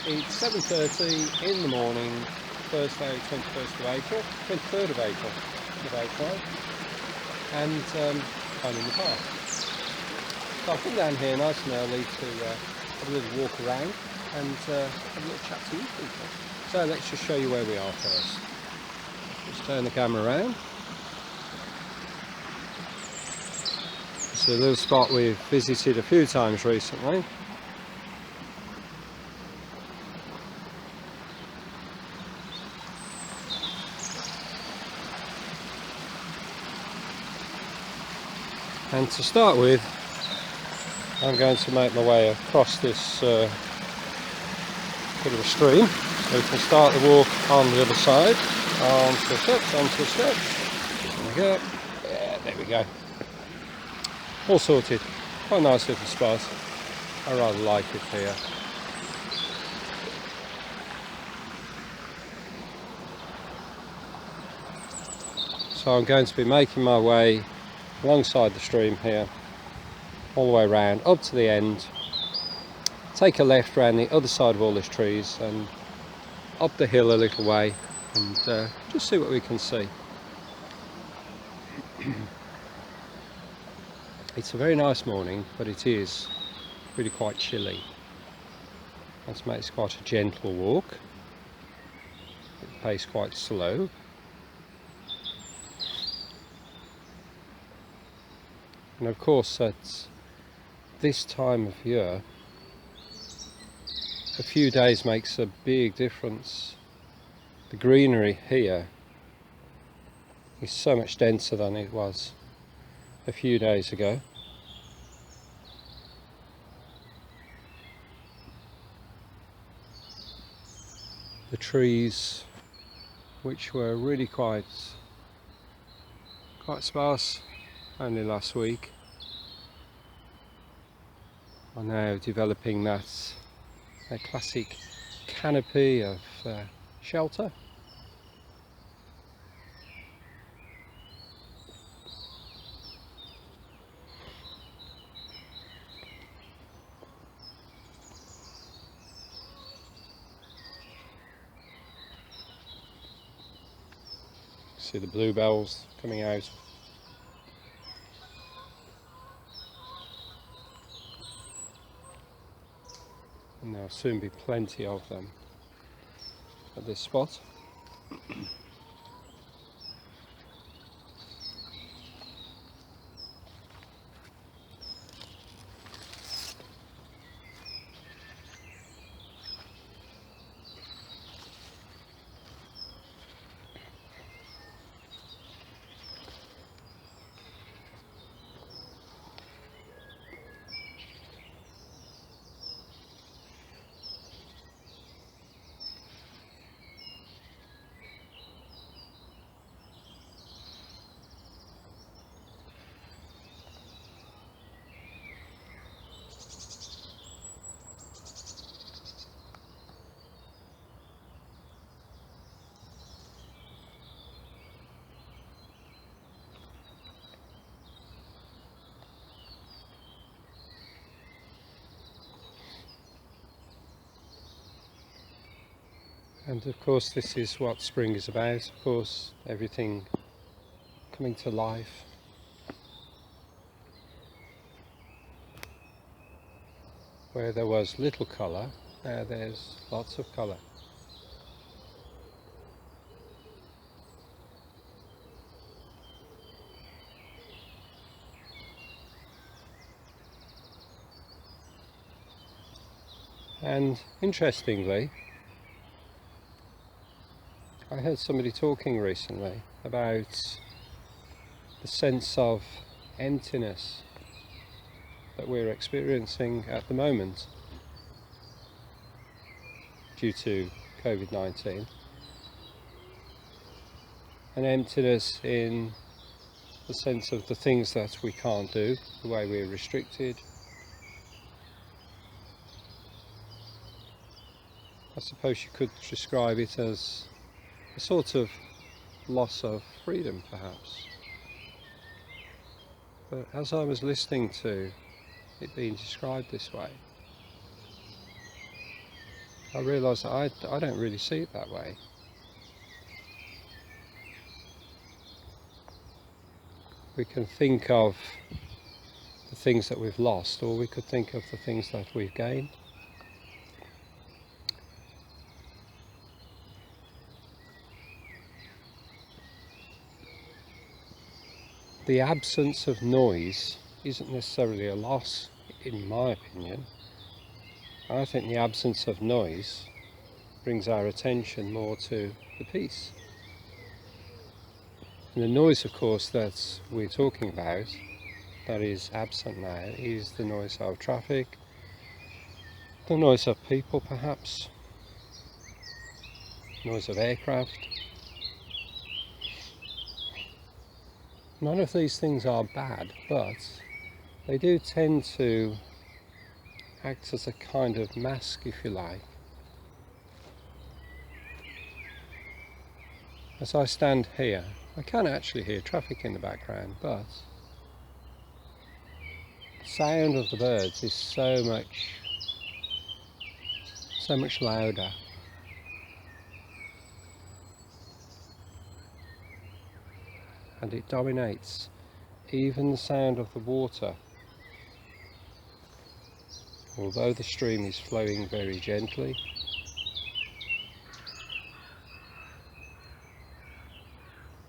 It's 7:30 in the morning, Thursday, 21st of April, 23rd of April, about right, and I'm in the park. So I've come down here nice and early to have a little walk around and have a little chat to you people. So let's just show you where we are first. Just turn the camera around. It's a little spot we've visited a few times recently. And to start with, I'm going to make my way across this bit of a stream, so we can start the walk on the other side, onto the steps, onto the steps. There we go. Yeah, there we go. All sorted. Quite a nice little spot. I rather like it here. So I'm going to be making my way alongside the stream here, all the way around up to the end, take a left round the other side of all these trees and up the hill a little way, and just see what we can see. It's a very nice morning, but it is really quite chilly. That makes quite a gentle walk, the pace quite slow. And of course at this time of year, a few days makes a big difference. The greenery here is so much denser than it was a few days ago. The trees, which were really quite sparse only last week, are now developing that classic canopy of shelter. See the bluebells coming out. And there'll soon be plenty of them at this spot. And of course this is what spring is about, of course, everything coming to life. Where there was little colour, now there's lots of colour. And interestingly, I heard somebody talking recently about the sense of emptiness that we're experiencing at the moment due to COVID-19. An emptiness in the sense of the things that we can't do, the way we're restricted. I suppose you could describe it as a sort of loss of freedom, perhaps. But as I was listening to it being described this way, I realise that I don't really see it that way. We can think of the things that we've lost, or we could think of the things that we've gained. The absence of noise isn't necessarily a loss, in my opinion. I think the absence of noise brings our attention more to the peace. And the noise, of course, that we're talking about, that is absent now, is the noise of traffic, the noise of people perhaps, noise of aircraft. None of these things are bad, but they do tend to act as a kind of mask, if you like. As I stand here, I can actually hear traffic in the background, but the sound of the birds is so much louder. And it dominates even the sound of the water. Although the stream is flowing very gently,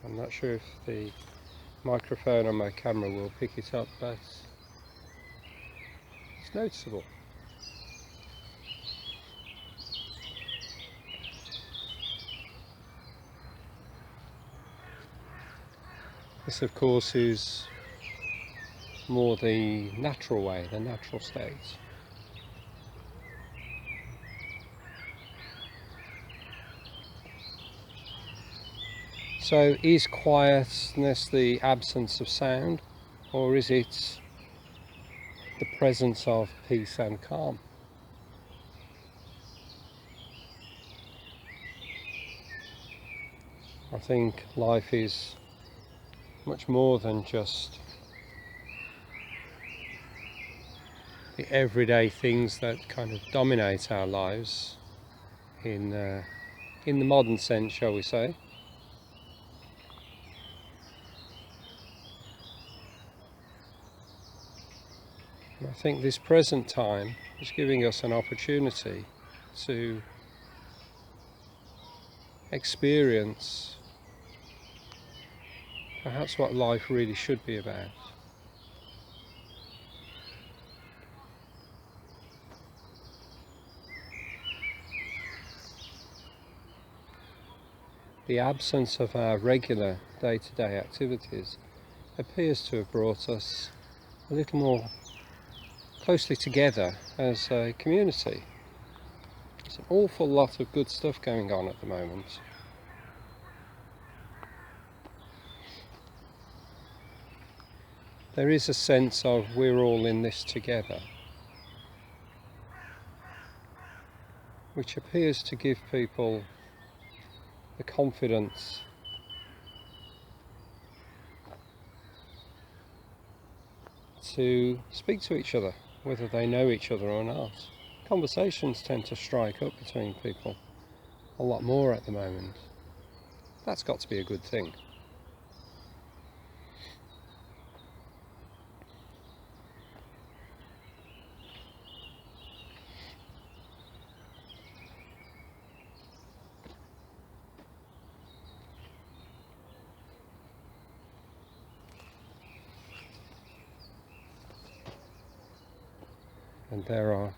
I'm not sure if the microphone on my camera will pick it up, but it's noticeable. This, of course, is more the natural way, the natural state. So is quietness the absence of sound, or is it the presence of peace and calm? I think life is much more than just the everyday things that kind of dominate our lives in the modern sense, shall we say. And I think this present time is giving us an opportunity to experience perhaps what life really should be about. The absence of our regular day-to-day activities appears to have brought us a little more closely together as a community. There's an awful lot of good stuff going on at the moment. There is a sense of we're all in this together, which appears to give people the confidence to speak to each other, whether they know each other or not. Conversations tend to strike up between people a lot more at the moment. That's got to be a good thing. And there are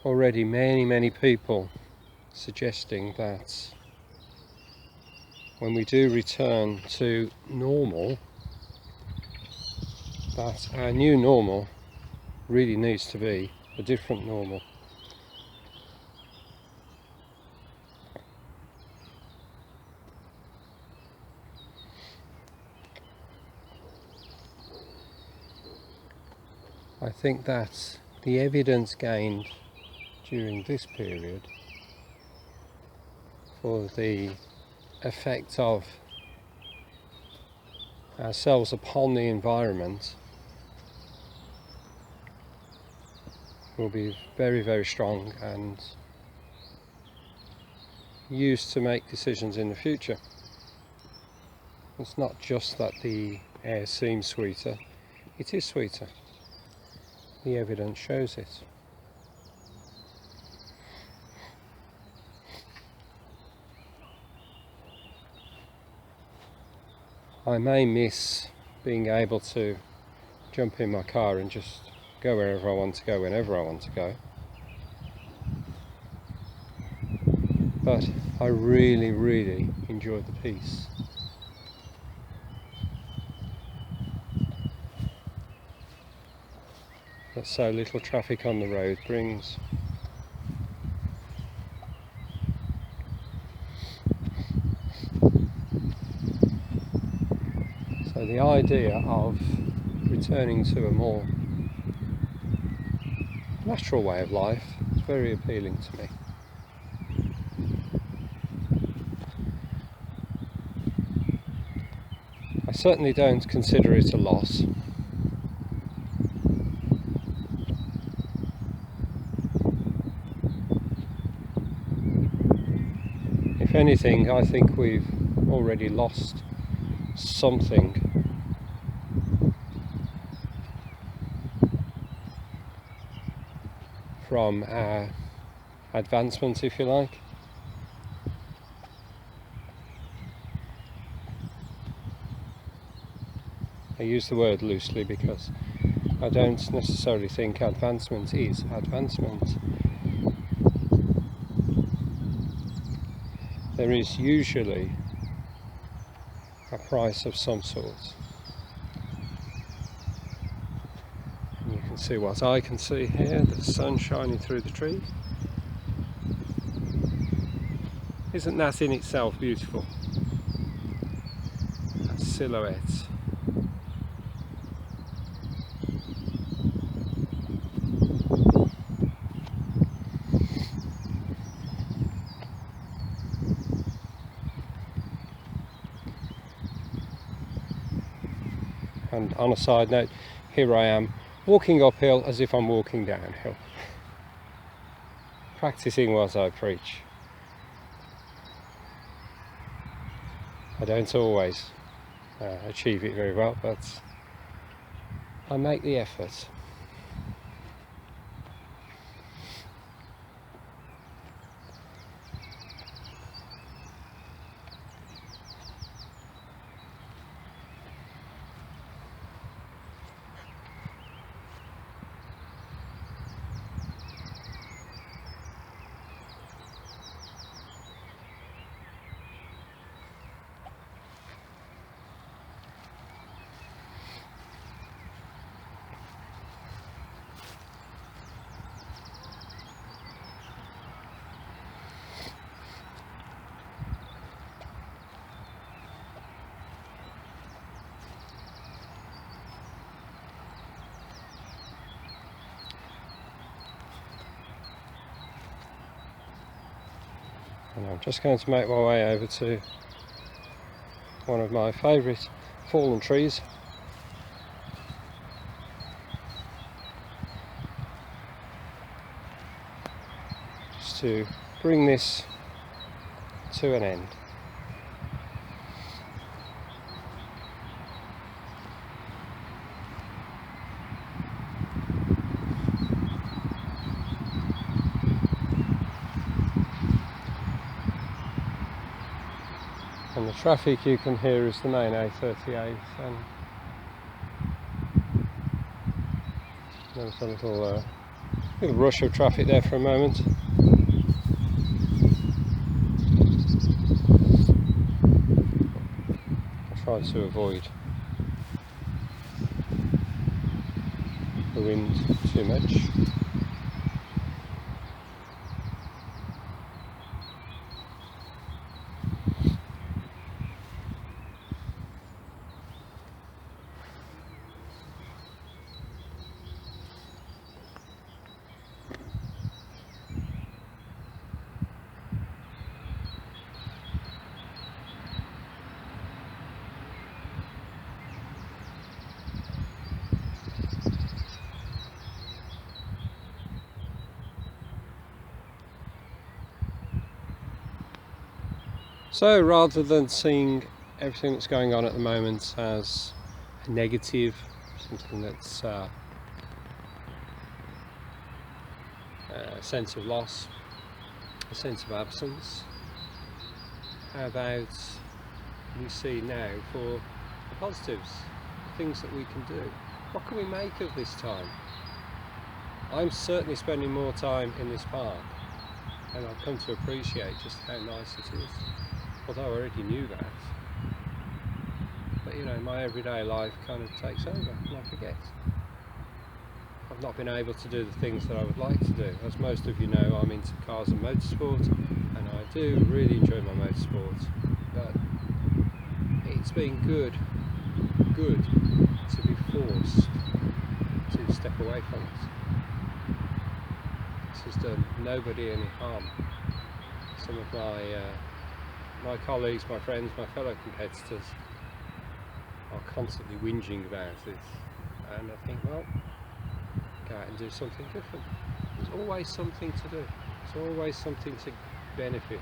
already many people suggesting that when we do return to normal, that our new normal really needs to be a different normal. I think that the evidence gained during this period for the effect of ourselves upon the environment will be very strong, and used to make decisions in the future. It's not just that the air seems sweeter, it is sweeter. The evidence shows it. I may miss being able to jump in my car and just go wherever I want to go, whenever I want to go. But I really, really enjoyed the peace. That so little traffic on the road brings. So the idea of returning to a more natural way of life is very appealing to me. I certainly don't consider it a loss. If anything, I think we've already lost something from our advancement, if you like. I use the word loosely because I don't necessarily think advancement is advancement. There is usually a price of some sort. And you can see what I can see here, the sun shining through the trees. Isn't that in itself beautiful? That silhouette. And on a side note, here I am walking uphill as if I'm walking downhill. Practicing what I preach. I don't always achieve it very well, but I make the effort. And I'm just going to make my way over to one of my favourite fallen trees. Just to bring this to an end. And the traffic you can hear is the main A38, and there was a little rush of traffic there for a moment. I tried to avoid the wind too much. So rather than seeing everything that's going on at the moment as a negative, something that's a sense of loss, a sense of absence, how about we see now for the positives, the things that we can do? What can we make of this time? I'm certainly spending more time in this park, and I've come to appreciate just how nice it is, although I already knew that. But you know, my everyday life kind of takes over and I forget. I've not been able to do the things that I would like to do. As most of you know, I'm into cars and motorsport, and I do really enjoy my motorsport, but it's been good to be forced to step away from it. This has done nobody any harm. Some of my colleagues, my friends, my fellow competitors are constantly whinging about it, and I think, well, go out and do something different. There's always something to do. There's always something to benefit,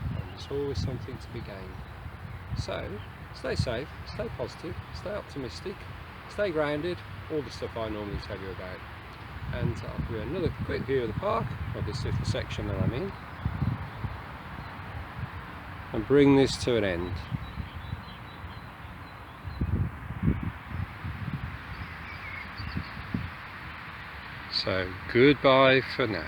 and there's always something to be gained. So stay safe, stay positive, stay optimistic, stay grounded, all the stuff I normally tell you about. And I'll give you another quick view of the park, or this is the section that I'm in, and bring this to an end. So goodbye for now.